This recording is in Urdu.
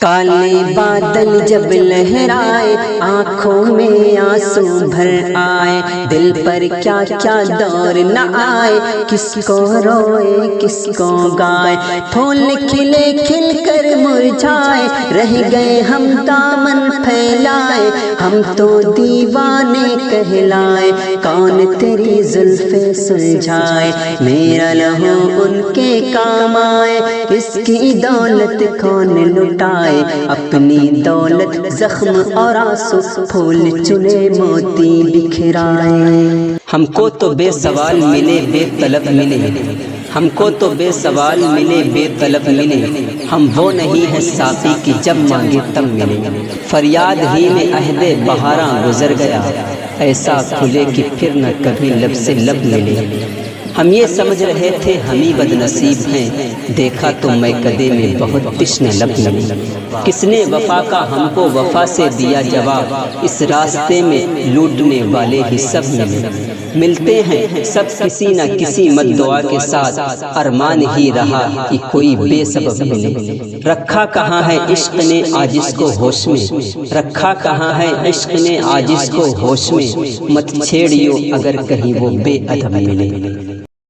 کالے بادل جب لہرائے آنکھوں میں آنسو بھر آئے، دل پر کیا کیا دور نہ آئے، کس کو روئے کس کو گائے، پھول کھلے کھل کر مرجھائے، رہ گئے ہم دامن پھیلائے، ہم تو دیوانے کہلائے، کون تیری زلفیں سلجھائے، میرا لہو ان کے کام آئے، اس کی دولت کون لٹائے، اپنی دولت زخم اور آنسو پھول چنے موتی بکھرائے۔ ہم کو تو بے سوال ملے بے طلب ملے، ہم کو تو بے سوال ملے بے طلب ملے، ہم وہ نہیں ہیں ساقی کی جب مانگے تب ملے، فریاد ہی میں عہد بہاراں گزر گیا، ایسا کھلے کہ پھر نہ کبھی لب سے لب ملے۔ ہم یہ سمجھ رہے تھے ہم ہی بد نصیب ہیں، دیکھا تو میں کدے میں بہت تشنہ لب ملی، کس نے وفا کا ہم کو وفا سے دیا جواب، اس راستے میں لوٹنے والے ہی سب ملے، ملتے ہیں سب کسی نہ کسی مد دعا کے ساتھ، ارمان ہی رہا کہ کوئی بے سبب ملے، رکھا کہاں ہے عشق نے عاجز کو ہوش میں، رکھا کہاں ہے عشق نے عاجز کو ہوش میں، مت چھیڑیو اگر کہیں وہ بے ادب ملے۔